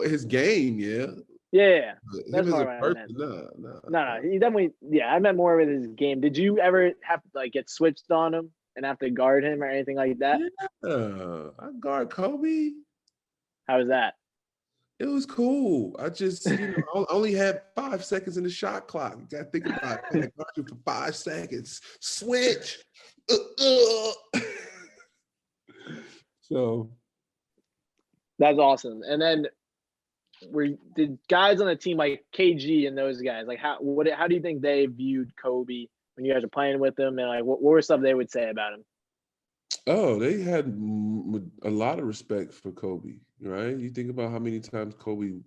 his game, yeah. Yeah. Him as a person, no. He definitely, I meant more with his game. Did you ever have to like get switched on him and have to guard him or anything like that? Yeah, I guard Kobe. How was that? It was cool. I just, I only had 5 seconds in the shot clock. You got to think about it. I guard you for 5 seconds. Switch. So. That's awesome. And then did guys on the team like KG and those guys, like how do you think they viewed Kobe when you guys are playing with them, and like what were stuff they would say about him? Oh, they had a lot of respect for Kobe, right? You think about how many times Kobe,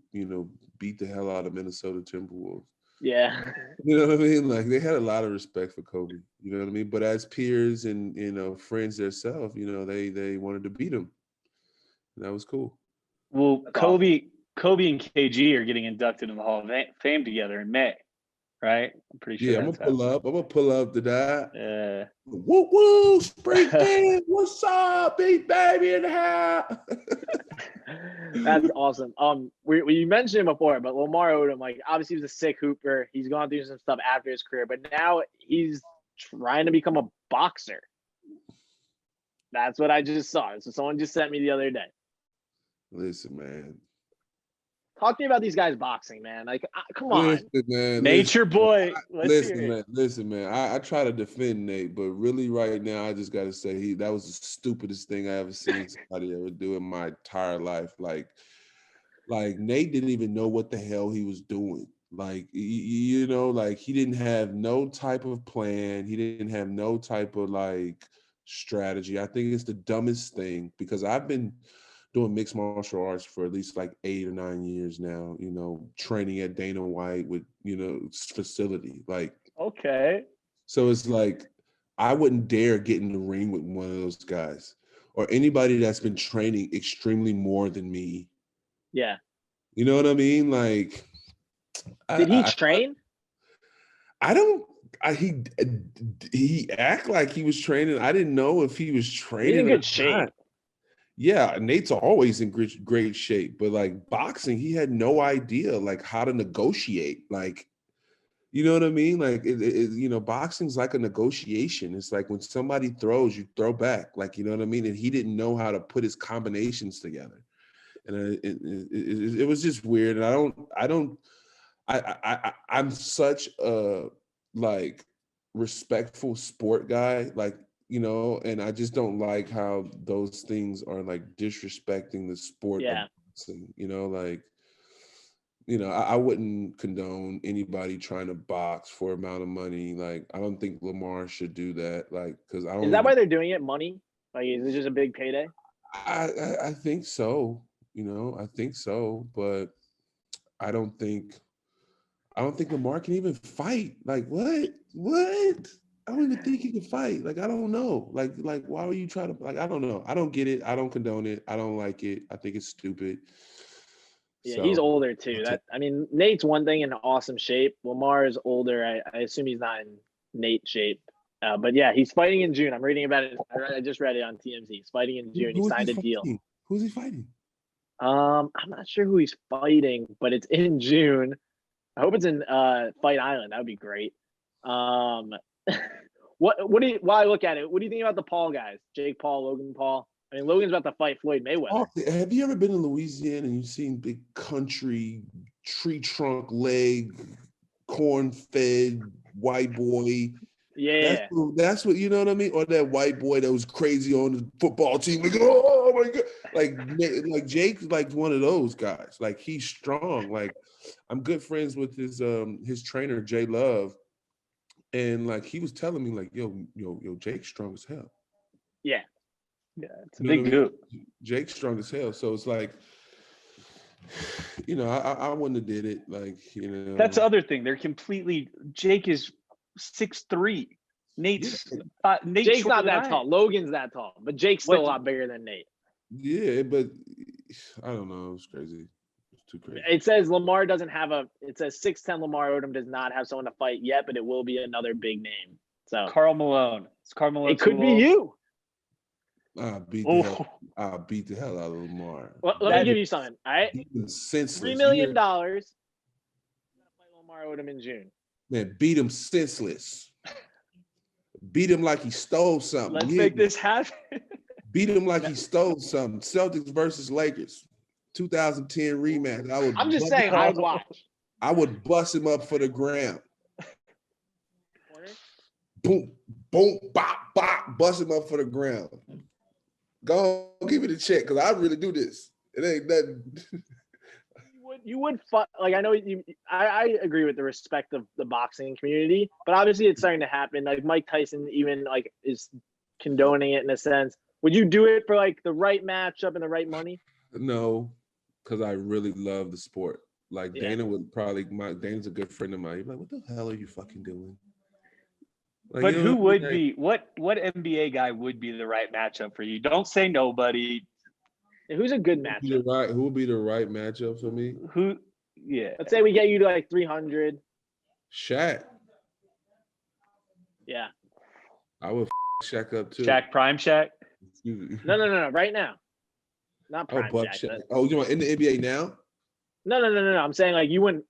beat the hell out of Minnesota Timberwolves. Yeah. You know what I mean? Like, they had a lot of respect for Kobe, you know what I mean? But as peers and, friends themselves, they wanted to beat him. And that was cool. Well, Kobe and KG are getting inducted in the Hall of Fame together in May, right? I'm pretty sure. Yeah, I'm gonna pull up to that. Yeah. Woo woo, Springfield, what's up, big baby in the house? That's awesome. You mentioned him before, but Lamar Odom, like, obviously he was a sick hooper. He's gone through some stuff after his career, but now he's trying to become a boxer. That's what I just saw. So someone just sent me the other day. Listen, man. Talk to me about these guys boxing, man. Like, come on. Listen, man. Nature boy. Listen, man. I try to defend Nate, but really right now, I just got to say that was the stupidest thing I ever seen somebody ever do in my entire life. Like, Like Nate didn't even know what the hell he was doing. Like, you know, like he didn't have no type of plan. He didn't have no type of like strategy. I think it's the dumbest thing because I've been doing mixed martial arts for at least like 8 or 9 years now, you know, training at Dana White with, you know, facility. Like, Okay. so it's like, I wouldn't dare get in the ring with one of those guys or anybody that's been training extremely more than me. Yeah. You know what I mean? Like, Did he train? I don't. He act like he was training. I didn't know if he was training. He's in good shape. Yeah, Nate's always in great shape, but like boxing, he had no idea like how to negotiate. Like, you know what I mean? Like, you know, boxing's like a negotiation. It's like when somebody throws, you throw back. Like, you know what I mean? And he didn't know how to put his combinations together, and it was just weird. And I'm such a like respectful sport guy, like, you know, and I just don't like how those things are like disrespecting the sport of boxing, you know, like, you know, I wouldn't condone anybody trying to box for amount of money. Like, I don't think Lamar should do that. Like, because I don't. Is that why they're doing it? Money? Like, is it just a big payday? I think so. You know, I think so, but I don't think Lamar can even fight. Like, what? I don't even think he can fight. Like, I don't know. Like, why would you try to, like, I don't know. I don't get it. I don't condone it. I don't like it. I think it's stupid. Yeah, So, he's older too. I mean, Nate's one thing in awesome shape. Lamar is older. I assume he's not in Nate shape. But yeah, he's fighting in June. I'm reading about it. I just read it on TMZ. He's fighting in June. He signed a deal. Who's he fighting? I'm not sure who he's fighting, but it's in June. I hope it's in Fight Island. That would be great. What do you, while I look at it, what do you think about the Paul guys? Jake Paul, Logan Paul? I mean, Logan's about to fight Floyd Mayweather. Oh, have you ever been in Louisiana and you've seen big country, tree trunk leg, corn-fed white boy? Yeah. That's what, you know what I mean? Or that white boy that was crazy on the football team. Like, oh my God. Like Jake's like one of those guys. Like, he's strong. Like, I'm good friends with his trainer, Jay Love. And like, he was telling me like, yo, Jake's strong as hell. Yeah. Yeah, it's a big dude. Jake's strong as hell. So it's like, you know, I wouldn't have did it. Like, you know. That's the other thing. They're completely, Jake is 6'3". Nate's not that tall. Logan's that tall, but Jake's still a lot bigger than Nate. Yeah, but I don't know. It's crazy. It's too crazy. It says Lamar doesn't have it says 6'10" Lamar Odom does not have someone to fight yet, but it will be another big name. So Karl Malone. It's Karl Malone. It could be you. I'll beat the hell out of Lamar. Well, let me give you something. All right. $3 million. Fight Lamar Odom in June. Man, beat him senseless. Beat him like he stole something. Let's make this happen. Beat him like he stole something. Celtics versus Lakers, 2010 rematch. I'm just saying, I'd watch. I would bust him up for the ground. Boom, boom, bop, bop, bust him up for the ground. Go on, give me the check, because I really do this. It ain't nothing. You would like, I know I agree with the respect of the boxing community, but obviously it's starting to happen. Like Mike Tyson even like is condoning it in a sense. Would you do it for like the right matchup and the right money? No, because I really love the sport. Like Dana would probably, Dana's a good friend of mine. He'd be like, what the hell are you fucking doing? Like, but who would be, what NBA guy would be the right matchup for you? Don't say nobody. Who's a good matchup? Who would be the right matchup for me? Let's say we get you to like 300. SHAQ. Yeah. I would SHAQ up too. SHAQ, prime SHAQ? No. Right now. Not prime SHAQ. Oh, you want in the NBA now? No. I'm saying like you wouldn't.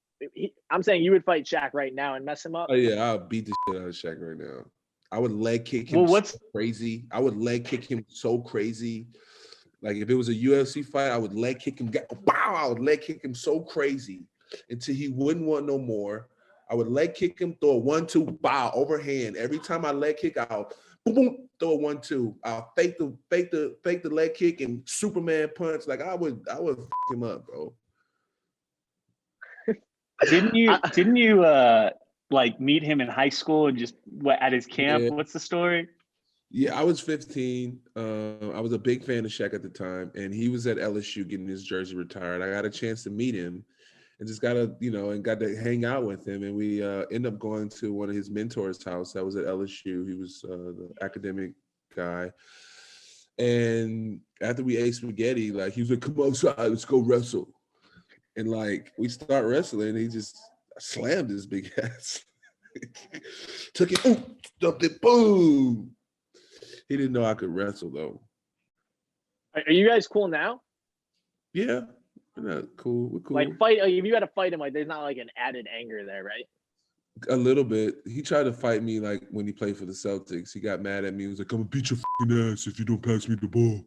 I'm saying you would fight SHAQ right now and mess him up. Oh yeah, I'll beat the shit out of SHAQ right now. I would leg kick him crazy. I would leg kick him so crazy. Like if it was a UFC fight, I would leg kick him. I would leg kick him so crazy until he wouldn't want no more. I would leg kick him, throw a 1-2, bow overhand. Every time I leg kick, I'll boom, boom, throw a 1-2. I'll fake the leg kick and Superman punch. Like I would f him up, bro. Didn't you like meet him in high school and just at his camp? Yeah. What's the story? Yeah, I was 15. I was a big fan of SHAQ at the time, and he was at LSU getting his jersey retired. I got a chance to meet him and just got to hang out with him. And we ended up going to one of his mentors' house that was at LSU. He was the academic guy. And after we ate spaghetti, like, he was like, "Come outside, let's go wrestle." And like, we start wrestling, and he just slammed his big ass. Took it, dumped it, boom. He didn't know I could wrestle though. Are you guys cool now? Yeah, we're not cool. We're cool. Like, fight, if you got to fight him, like, there's not like an added anger there, right? A little bit. He tried to fight me like when he played for the Celtics. He got mad at me. He was like, "I'm gonna beat your fucking ass if you don't pass me the ball."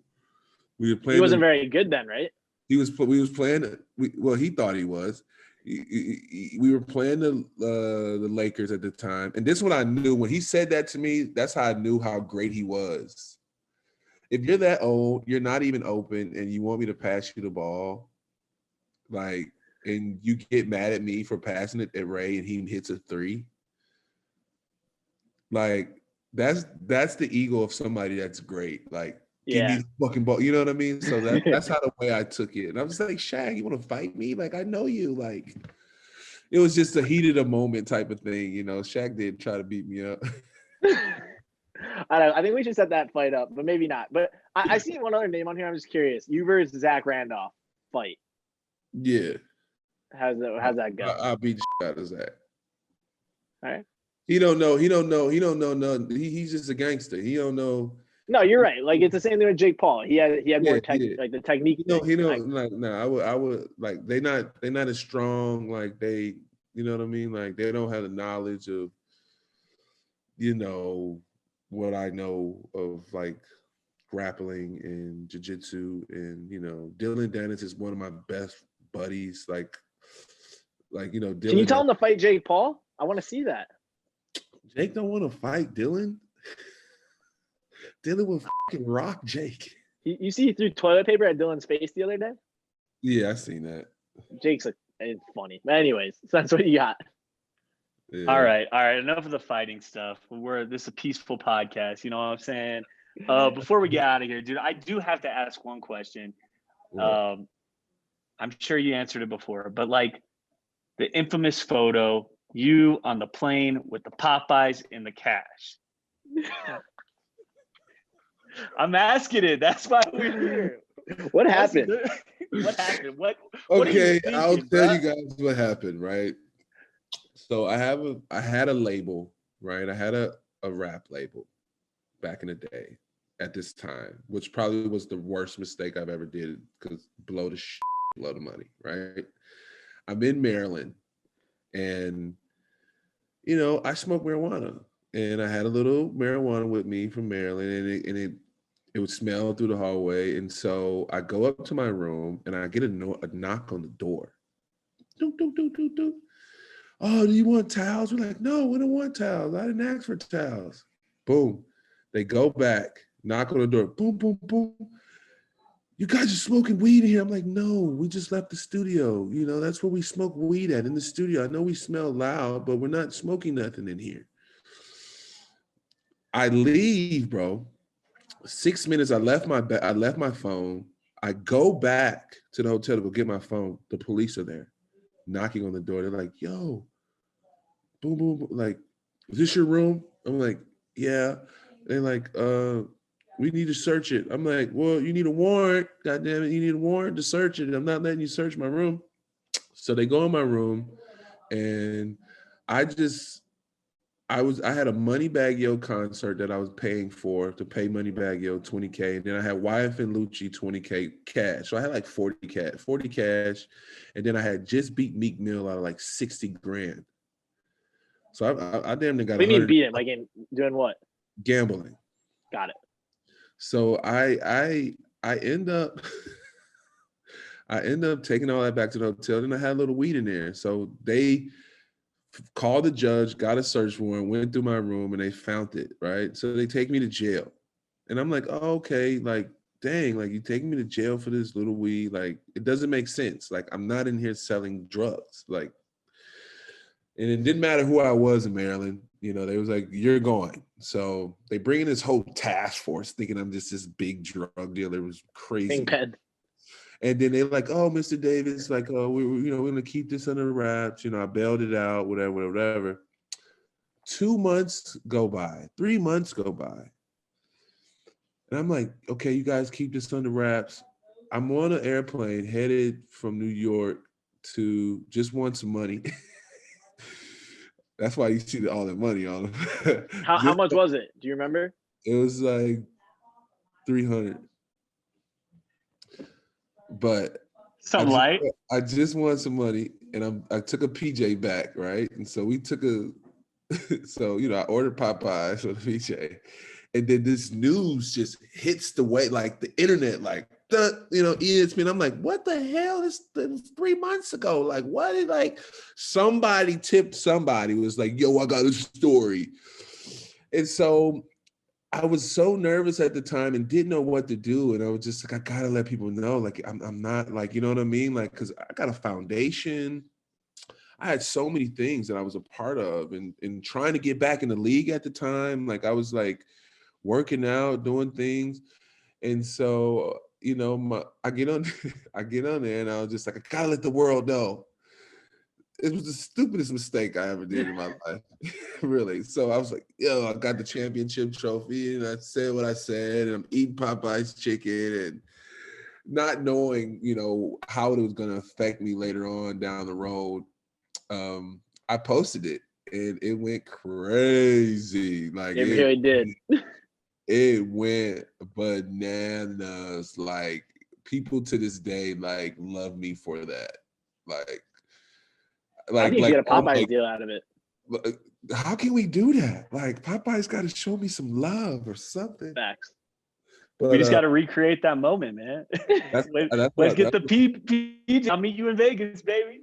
We were playing. He wasn't very good then, right? We was playing. He thought he was. We were playing the Lakers at the time, and this is what I knew when he said that to me. That's how I knew how great he was. If you're that old, you're not even open, and you want me to pass you the ball, like, and you get mad at me for passing it at Ray, and he hits a three. Like, that's the ego of somebody that's great. Like, give me the fucking ball. You know what I mean? So that's how the way I took it. And I was like, "SHAQ, you want to fight me? Like, I know you." Like, it was just a heat of the moment type of thing. You know, SHAQ did try to beat me up. I don't know. I think we should set that fight up, but maybe not. But I see one other name on here. I'm just curious. You versus Zach Randolph fight. Yeah. How's that go? I'll beat the shit out of Zach. All right. He don't know nothing. He's just a gangster. He don't know. No, you're right. Like, it's the same thing with Jake Paul. He had more like the technique. I would like, they not as strong. Like, they, you know what I mean? Like, they don't have the knowledge of, you know, what I know of, like, grappling and jiu-jitsu. And, you know, Dylan Dennis is one of my best buddies. Like, you know, Dylan. Can you tell him to fight Jake Paul? I want to see that. Jake don't want to fight Dylan. Dylan will fucking rock Jake. You see, he threw toilet paper at Dylan's face the other day? Yeah, I seen that. Jake's it's funny. But anyways, so that's what you got. Yeah. All right. Enough of the fighting stuff. This is a peaceful podcast. You know what I'm saying? Before we get out of here, dude, I do have to ask one question. I'm sure you answered it before, but like, the infamous photo, you on the plane with the Popeyes and the cash. I'm asking it. That's why we're here. What happened? What happened? What okay, I'll tell you guys what happened, right? So I had a label, right? I had a rap label back in the day at this time, which probably was the worst mistake I've ever did, because blow the money, right? I'm in Maryland, and, you know, I smoke marijuana, and I had a little marijuana with me from Maryland, and it would smell through the hallway. And so I go up to my room, and I get a knock on the door. Doop, doop, doop, doop, doop. "Oh, do you want towels?" We're like, "No, we don't want towels. I didn't ask for towels." Boom. They go back, knock on the door. Boom, boom, boom. "You guys are smoking weed in here." I'm like, "No, we just left the studio. You know, that's where we smoke weed at, in the studio. I know we smell loud, but we're not smoking nothing in here." I leave, bro. 6 minutes, I left my phone. I go back to the hotel to go get my phone. The police are there, knocking on the door. They're like, "Yo, boom, boom, boom. Like, is this your room?" I'm like, "Yeah." They're like, "We need to search it." I'm like, "Well, you need a warrant. God damn it, you need a warrant to search it. I'm not letting you search my room." So they go in my room, and I had a Moneybagg Yo concert that I was paying for to pay Moneybagg Yo $20K. And then I had YFN Lucci $20K cash. So I had like 40 cash. And then I had just beat Meek Mill out of like 60 grand. So I damn near got. What do you mean beat him? Like, in doing what? Gambling. Got it. So I end up taking all that back to the hotel. Then I had a little weed in there. So they called the judge, got a search warrant, went through my room, and they found it, right? So they take me to jail. And I'm like, "Oh, okay, like, dang, like, you taking me to jail for this little weed? Like, it doesn't make sense. Like, I'm not in here selling drugs. Like, And it didn't matter who I was in Maryland. You know, they was like, you're going. So they bring in this whole task force thinking I'm just this big drug dealer. It was crazy. Kingpin. And then they're like, oh, Mr. Davis, like, oh, we're going to keep this under wraps. You know, I bailed it out, whatever. 2 months go by, 3 months go by. And I'm like, okay, you guys keep this under wraps. I'm on an airplane headed from New York to just want some money. That's why you see all that money on them. How much was it? Do you remember? It was like 300. But Something light. I just want some money, and I took a PJ back, right? And so we took so I ordered Popeyes for the PJ, and then this news just hits the way, like the internet, like ESPN. I'm like, what the hell? This 3 months ago. Like, what is like? Somebody tipped somebody, was like, yo, I got a story, and so I was so nervous at the time and didn't know what to do. And I was just like, I gotta let people know, like, I'm not like, you know what I mean? Like, cause I got a foundation. I had so many things that I was a part of and trying to get back in the league at the time. Like I was like working out, doing things. And so, I get on there and I was just like, I gotta let the world know. It was the stupidest mistake I ever did in my life, really. So I was like, yo, I got the championship trophy and I said what I said and I'm eating Popeye's chicken and not knowing, how it was going to affect me later on down the road. I posted it and it went crazy. Like it really did. It went bananas. Like people to this day, like love me for that. I need to get a Popeyes deal out of it. How can we do that? Like Popeye's got to show me some love or something. Facts. But, we just got to recreate that moment, man. Let's get the PJ. I'll meet you in Vegas, baby.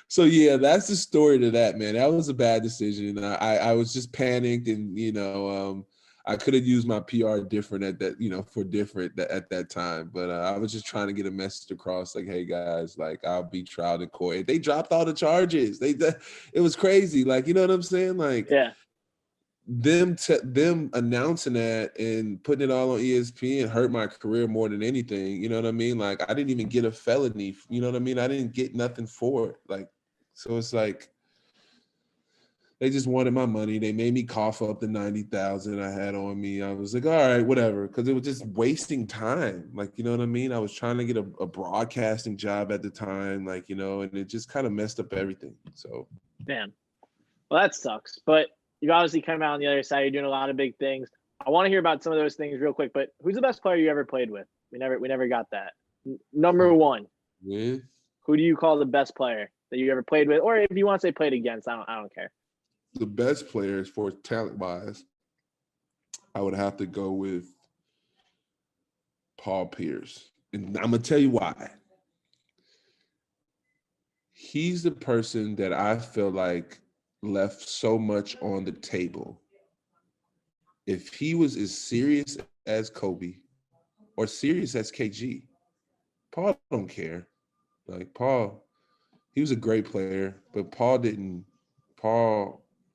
So yeah, that's the story to that, man. That was a bad decision. I was just panicked, and I could have used my PR different at that, for different at that time. But I was just trying to get a message across, like, hey guys, like I'll be trialed in court. They dropped all the charges. It was crazy. Like, you know what I'm saying? Like, yeah. Them announcing that and putting it all on ESPN hurt my career more than anything. You know what I mean? Like I didn't even get a felony. You know what I mean? I didn't get nothing for it. Like, so it's like they just wanted my money. They made me cough up the $90,000 I had on me. I was like, all right, whatever, because it was just wasting time. Like, you know what I mean? I was trying to get a broadcasting job at the time, like, and it just kind of messed up everything. So, damn. Well, that sucks. But you obviously come out on the other side. You're doing a lot of big things. I want to hear about some of those things real quick. But who's the best player you ever played with? We never got that. Number one. With? Who do you call the best player that you ever played with, or if you want to say played against? I don't care. The best players for talent-wise, I would have to go with Paul Pierce. And I'm going to tell you why. He's the person that I feel like left so much on the table. If he was as serious as Kobe or serious as KG, Paul don't care. Like Paul, he was a great player, but Paul's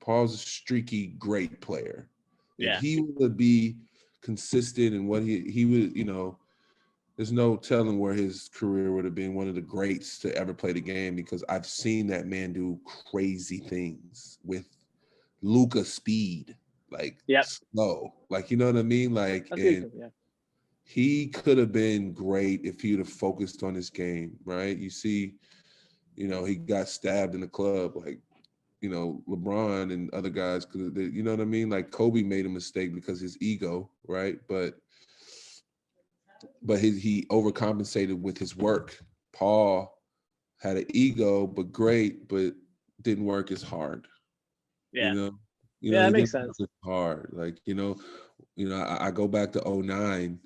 a streaky, great player. Yeah. If he would be consistent in what he would, there's no telling where his career would have been one of the greats to ever play the game, because I've seen that man do crazy things with Luka speed, like slow. Like, you know what I mean? Like, and he could have been great if he would have focused on his game, right? You see, he got stabbed in the club, like, LeBron and other guys could, you know what I mean? Like Kobe made a mistake because his ego, right? But he overcompensated with his work. Paul had an ego, but great, but didn't work as hard. Yeah. That makes sense. Hard. Like, I go back to 2009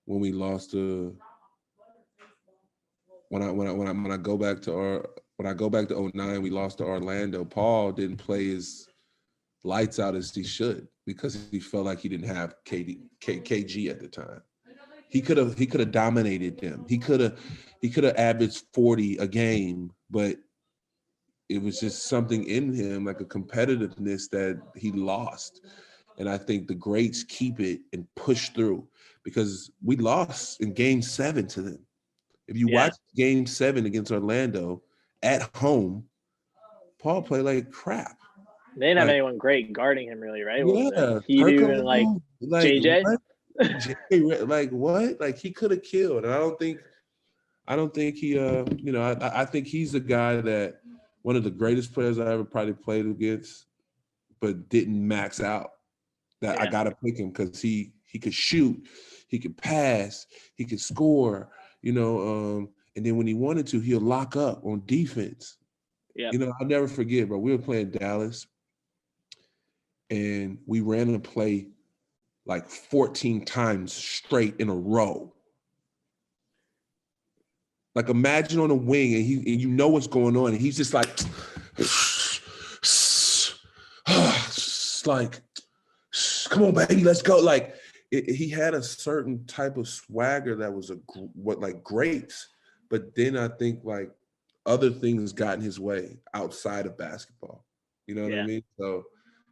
when we lost to when I go back to 2009, we lost to Orlando. Paul didn't play his lights out as he should because he felt like he didn't have KG at the time. He could have dominated them. He could have averaged 40 a game, but it was just something in him, like a competitiveness that he lost. And I think the greats keep it and push through, because we lost in game 7 to them. If you watch game 7 against Orlando at home, Paul played like crap. They didn't have anyone great guarding him, really, right? Yeah, he and like JJ. What? Like what? Like he could have killed. And I don't think he. I think he's a guy that one of the greatest players I ever probably played against, but didn't max out. That I gotta pick him because he could shoot, he could pass, he could score. And then when he wanted to, he'll lock up on defense. Yeah. I'll never forget, bro. We were playing Dallas, and we ran a play like 14 times straight in a row. Like imagine on a wing, and you know what's going on, and he's just like, like, come on, baby, let's go. Like he had a certain type of swagger that was great, but then I think like other things got in his way outside of basketball. You know what I mean? So,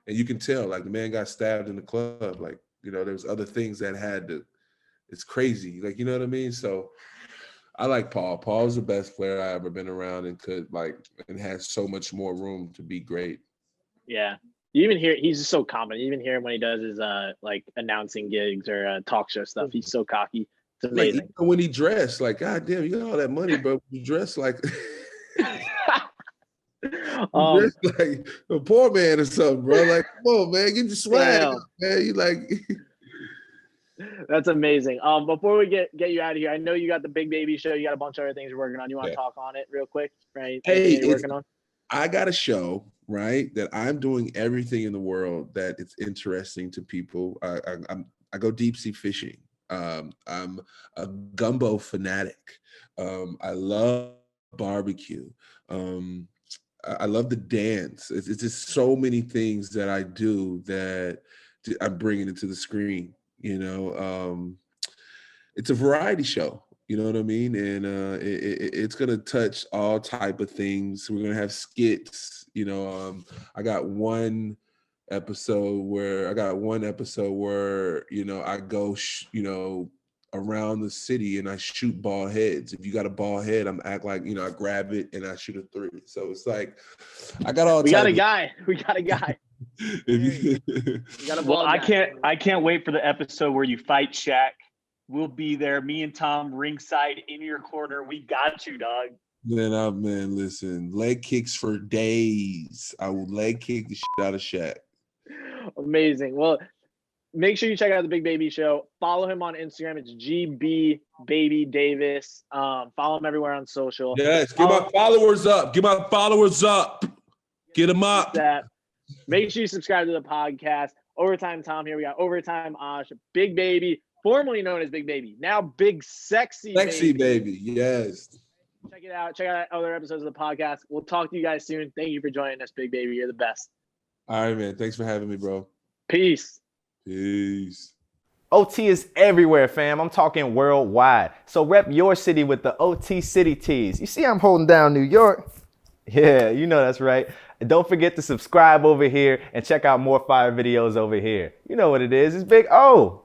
and you can tell, like the man got stabbed in the club. Like there's other things that had to. It's crazy, like you know what I mean. So, I like Paul. Paul's the best player I ever been around, and has so much more room to be great. Yeah. You even hear he's just so confident. You even hear him when he does his like announcing gigs or talk show stuff. He's so cocky. It's amazing. Like, when he dressed, like, God damn, you got all that money, but you dress like dressed like a poor man or something, bro. Like, come on, man, get your swag up, man. You like That's amazing. Before we get you out of here, I know you got the Big Baby show. You got a bunch of other things you're working on. You want to talk on it real quick, right? Hey, you're working on? I got a show, right, that I'm doing everything in the world that it's interesting to people. I go deep sea fishing. I'm a gumbo fanatic. I love barbecue. I love the dance. It's just so many things that I do that I'm bringing into the screen. It's a variety show. You know what I mean? And it's going to touch all type of things. We're going to have skits. I got one episode where I go, around the city and I shoot ball heads. If you got a ball head, I'm act like, I grab it and I shoot a 3. So it's like, I got all. We got a guy. Well, I can't wait for the episode where you fight SHAQ. We'll be there. Me and Tom ringside in your corner. We got you, dog. Man, listen, leg kicks for days. I will leg kick the shit out of SHAQ. Amazing. Well, make sure you check out the Big Baby Show. Follow him on Instagram. It's GB Baby Davis. Follow him everywhere on social. Yes, get my followers up. Get them up. Make sure you subscribe to the podcast. Overtime Tom here. We got Overtime Ash, Big Baby, formerly known as Big Baby, now Big Sexy Baby. Yes. Check it out. Check out other episodes of the podcast. We'll talk to you guys soon. Thank you for joining us, Big Baby. You're the best. All right, man. Thanks for having me, bro. Peace. OT is everywhere, fam. I'm talking worldwide. So rep your city with the OT City Tees. You see I'm holding down New York? Yeah, you know that's right. And don't forget to subscribe over here and check out more fire videos over here. You know what it is. It's Big O.